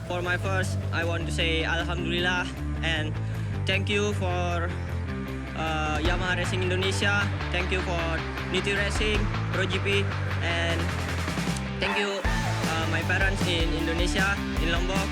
For my first, I want to say Alhamdulillah and thank you for Yamaha Racing Indonesia. Thank you for Niti Racing, ProGP, and thank you my parents in Indonesia, in Lombok.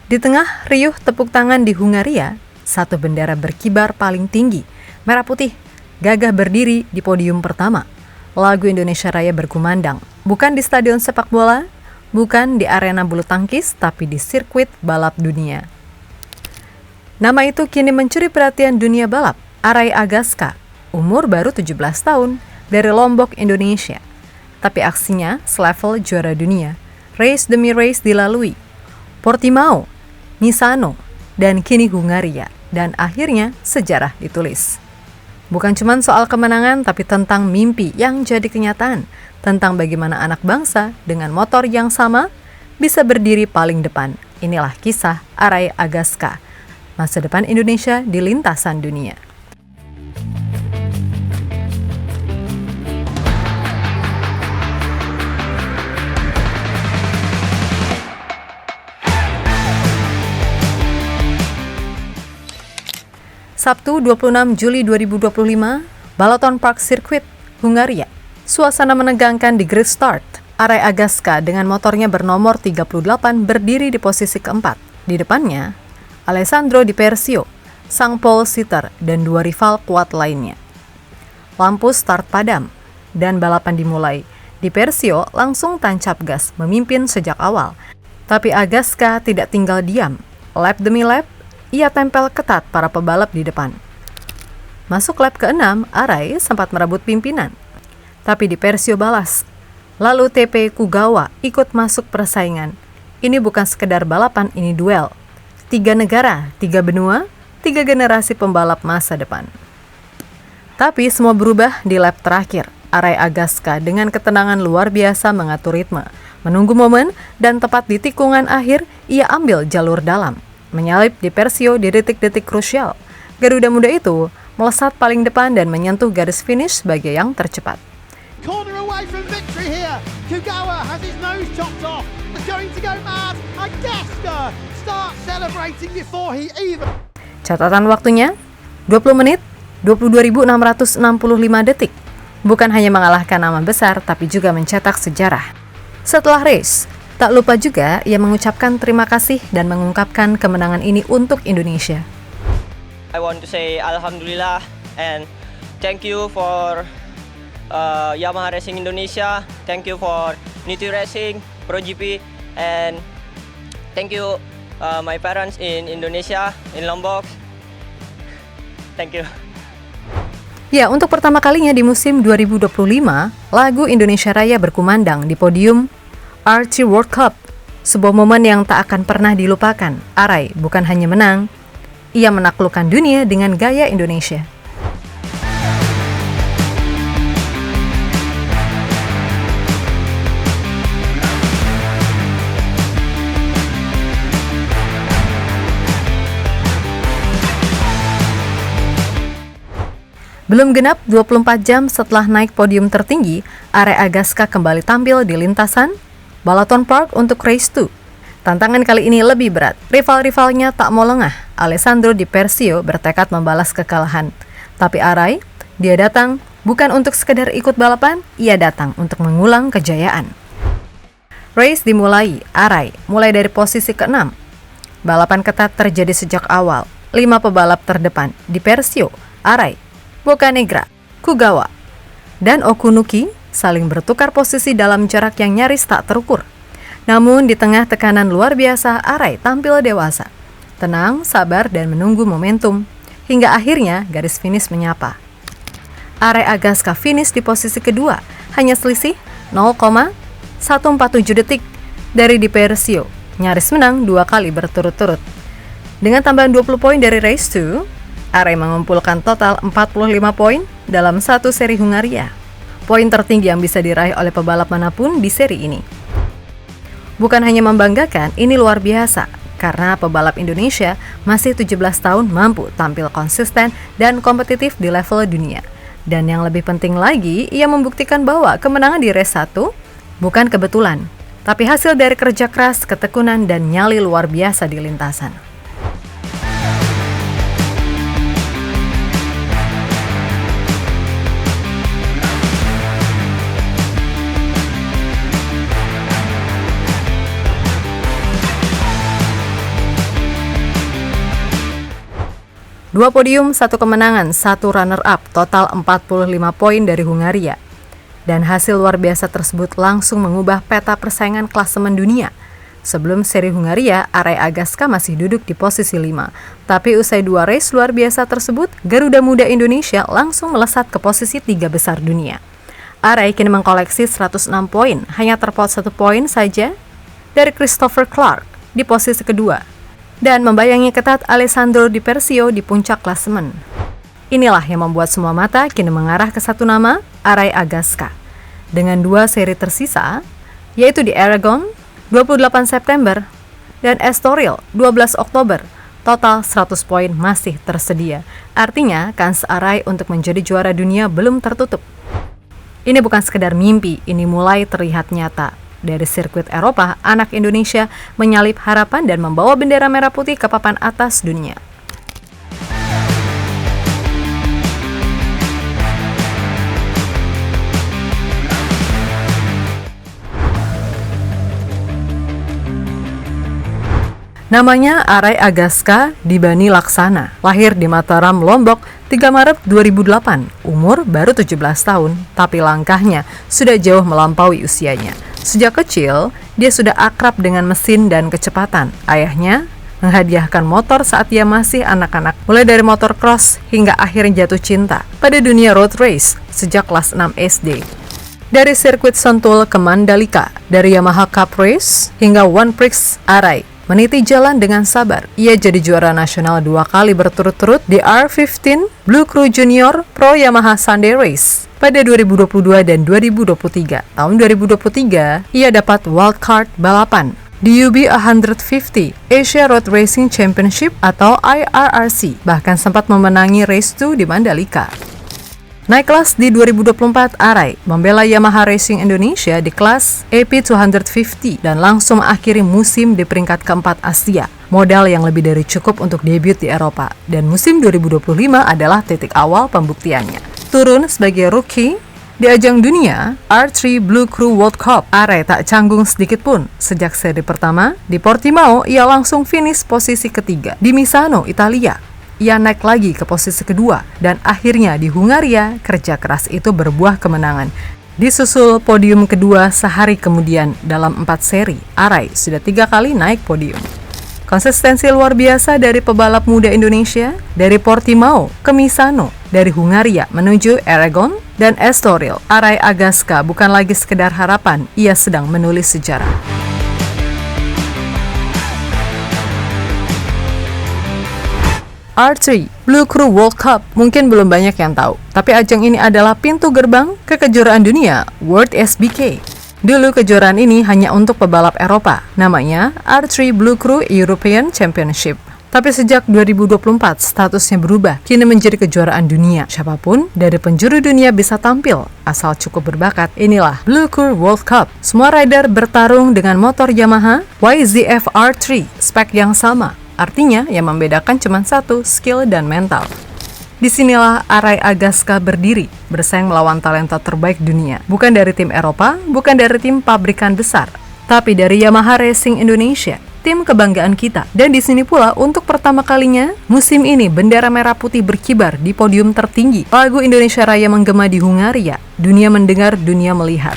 Di tengah riuh tepuk tangan di Hungaria, satu bendera berkibar paling tinggi, merah putih, gagah berdiri di podium pertama. Lagu Indonesia Raya berkumandang, bukan di stadion sepak bola, bukan di arena bulu tangkis, tapi di sirkuit balap dunia. Nama itu kini mencuri perhatian dunia balap, Aray Agaska, umur baru 17 tahun, dari Lombok, Indonesia. Tapi aksinya selevel juara dunia, race demi race dilalui. Portimao, Misano, dan kini Hungaria, dan akhirnya sejarah ditulis. Bukan cuma soal kemenangan, tapi tentang mimpi yang jadi kenyataan, tentang bagaimana anak bangsa dengan motor yang sama bisa berdiri paling depan. Inilah kisah Aray Agaska, masa depan Indonesia di lintasan dunia. Sabtu 26 Juli 2025, Balaton Park Circuit, Hungaria. Suasana menegangkan di grid start. Aray Agaska dengan motornya bernomor 38 berdiri di posisi keempat. Di depannya, Alessandro Di Persio, sang pole sitter, dan dua rival kuat lainnya. Lampu start padam, dan balapan dimulai. Di Persio langsung tancap gas, memimpin sejak awal. Tapi Agaska tidak tinggal diam. Lap demi lap, ia tempel ketat para pebalap di depan. Masuk lap ke-6, Aray sempat merebut pimpinan. Tapi Di Persio balas. Lalu TP Kugawa ikut masuk persaingan. Ini bukan sekedar balapan, ini duel. 3 negara, 3 benua, 3 generasi pembalap masa depan. Tapi semua berubah di lap terakhir. Aray Agaska dengan ketenangan luar biasa mengatur ritme. Menunggu momen dan tepat di tikungan akhir, ia ambil jalur dalam. Menyalip Di Persio di detik-detik krusial. Garuda muda itu melesat paling depan dan menyentuh garis finish sebagai yang tercepat. Corner away from victory here. Kugawa has his nose chopped off. He's going to go mad. Agaska starts celebrating before he even. Catatan waktunya 20 menit 22.665 detik. Bukan hanya mengalahkan nama besar tapi juga mencetak sejarah. Setelah race, tak lupa juga ia mengucapkan terima kasih dan mengungkapkan kemenangan ini untuk Indonesia. I want to say Alhamdulillah and thank you for Yamaha Racing Indonesia. Thank you for Niti Racing, ProGP, and thank you my parents in Indonesia, in Lombok. Thank you. Ya, untuk pertama kalinya di musim 2025, lagu Indonesia Raya berkumandang di podium RC World Cup, sebuah momen yang tak akan pernah dilupakan. Aray bukan hanya menang, ia menaklukkan dunia dengan gaya Indonesia. Belum genap 24 jam setelah naik podium tertinggi, Aray Agaska kembali tampil di lintasan Balaton Park untuk race 2. Tantangan kali ini lebih berat. Rival-rivalnya tak mau lengah. Alessandro Di Persio bertekad membalas kekalahan. Tapi Aray, dia datang bukan untuk sekedar ikut balapan, ia datang untuk mengulang kejayaan. Race dimulai, Aray mulai dari posisi ke-6. Balapan ketat terjadi sejak awal. 5 pebalap terdepan, Di Persio, Aray, Bocanegra, Kugawa, dan Okunuki saling bertukar posisi dalam jarak yang nyaris tak terukur. Namun di tengah tekanan luar biasa, Aray tampil dewasa, tenang, sabar, dan menunggu momentum, hingga akhirnya garis finish menyapa. Aray Agaska finish di posisi kedua, hanya selisih 0,147 detik dari Di Persio, nyaris menang 2 kali berturut-turut. Dengan tambahan 20 poin dari race 2, Aray mengumpulkan total 45 poin dalam satu seri Hungaria. Poin tertinggi yang bisa diraih oleh pebalap manapun di seri ini. Bukan hanya membanggakan, ini luar biasa. karena pebalap Indonesia masih 17 tahun mampu tampil konsisten dan kompetitif di level dunia. Dan yang lebih penting lagi, ia membuktikan bahwa kemenangan di race 1 bukan kebetulan, tapi hasil dari kerja keras, ketekunan, dan nyali luar biasa di lintasan. Dua podium, satu kemenangan, satu runner-up, total 45 poin dari Hungaria. Dan hasil luar biasa tersebut langsung mengubah peta persaingan klasemen dunia. Sebelum seri Hungaria, Aray Agaska masih duduk di posisi 5. Tapi usai 2 race luar biasa tersebut, Garuda Muda Indonesia langsung melesat ke posisi 3 besar dunia. Aray kini mengkoleksi 106 poin, hanya terpaut 1 poin saja dari Christopher Clark di posisi kedua. Dan membayangi ketat Alessandro Di Persio di puncak klasemen. Inilah yang membuat semua mata kini mengarah ke satu nama, Aray Agaska. Dengan 2 seri tersisa, yaitu di Aragon 28 September dan Estoril 12 Oktober, total 100 poin masih tersedia. Artinya, kans Aray untuk menjadi juara dunia belum tertutup. Ini bukan sekedar mimpi, ini mulai terlihat nyata. Dari sirkuit Eropa, anak Indonesia menyalip harapan dan membawa bendera merah putih ke papan atas dunia. Namanya Aray Agaska Dibani Laksana, lahir di Mataram, Lombok, 3 Maret 2008, umur baru 17 tahun, tapi langkahnya sudah jauh melampaui usianya. Sejak kecil, dia sudah akrab dengan mesin dan kecepatan. Ayahnya menghadiahkan motor saat ia masih anak-anak, mulai dari motor cross hingga akhirnya jatuh cinta pada dunia road race sejak kelas 6 SD. Dari sirkuit Sentul ke Mandalika, dari Yamaha Cup Race hingga One Prix, Aray meniti jalan dengan sabar. Ia jadi juara nasional 2 kali berturut-turut di R15 Blue Crew Junior Pro Yamaha Sunday Race pada 2022 dan 2023. Tahun 2023, ia dapat wildcard balapan di UB 150 Asia Road Racing Championship atau IRRC, bahkan sempat memenangi Race 2 di Mandalika. Naik kelas di 2024, Aray membela Yamaha Racing Indonesia di kelas AP250 dan langsung mengakhiri musim di peringkat keempat Asia. Modal yang lebih dari cukup untuk debut di Eropa, dan musim 2025 adalah titik awal pembuktiannya. Turun sebagai rookie di ajang dunia R3 Blue Crew World Cup, Aray tak canggung sedikit pun. Sejak seri pertama di Portimao, ia langsung finish posisi ketiga. Di Misano, Italia, ia naik lagi ke posisi kedua, dan akhirnya di Hungaria, kerja keras itu berbuah kemenangan. Disusul podium kedua sehari kemudian dalam 4 seri, Aray sudah 3 kali naik podium. Konsistensi luar biasa dari pebalap muda Indonesia, dari Portimao ke Misano, dari Hungaria menuju Aragon dan Estoril. Aray Agaska bukan lagi sekedar harapan, ia sedang menulis sejarah. R3 Blue Crew World Cup mungkin belum banyak yang tahu, tapi ajang ini adalah pintu gerbang ke kejuaraan dunia World SBK. Dulu kejuaraan ini hanya untuk pebalap Eropa, namanya R3 Blue Crew European Championship. Tapi sejak 2024 statusnya berubah, kini menjadi kejuaraan dunia. Siapapun dari penjuru dunia bisa tampil, asal cukup berbakat. Inilah Blue Crew World Cup. Semua rider bertarung dengan motor Yamaha YZF R3, spek yang sama. Artinya yang membedakan cuma satu, skill dan mental. Disinilah Aray Agaska berdiri, bersaing melawan talenta terbaik dunia. Bukan dari tim Eropa, bukan dari tim pabrikan besar, tapi dari Yamaha Racing Indonesia, tim kebanggaan kita. Dan di sini pula untuk pertama kalinya, musim ini bendera merah putih berkibar di podium tertinggi. Lagu Indonesia Raya menggema di Hungaria, dunia mendengar, dunia melihat.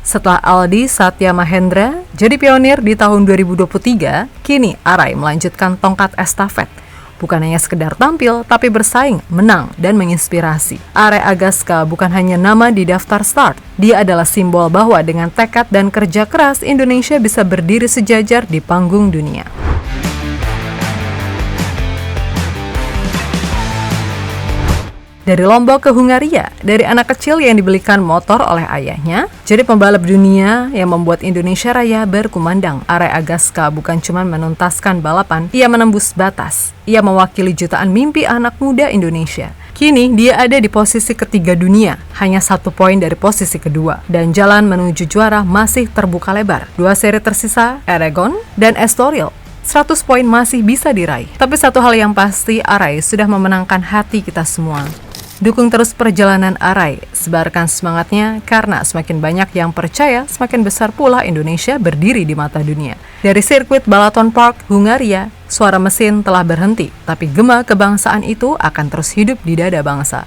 Setelah Aldi Satya Mahendra jadi pionir di tahun 2023, kini Aray melanjutkan tongkat estafet. Bukan hanya sekedar tampil, tapi bersaing, menang, dan menginspirasi. Aray Agaska bukan hanya nama di daftar start. Dia adalah simbol bahwa dengan tekad dan kerja keras, Indonesia bisa berdiri sejajar di panggung dunia. Dari Lombok ke Hungaria, dari anak kecil yang dibelikan motor oleh ayahnya, jadi pembalap dunia yang membuat Indonesia Raya berkumandang. Arai Agaska bukan cuma menuntaskan balapan, ia menembus batas. Ia mewakili jutaan mimpi anak muda Indonesia. Kini dia ada di posisi ketiga dunia, hanya 1 poin dari posisi kedua. Dan jalan menuju juara masih terbuka lebar. 2 seri tersisa, Aragon dan Estoril. 100 poin masih bisa diraih. Tapi satu hal yang pasti, Arai sudah memenangkan hati kita semua. Dukung terus perjalanan Arai, sebarkan semangatnya karena semakin banyak yang percaya, semakin besar pula Indonesia berdiri di mata dunia. Dari sirkuit Balaton Park, Hungaria, suara mesin telah berhenti, tapi gema kebangsaan itu akan terus hidup di dada bangsa.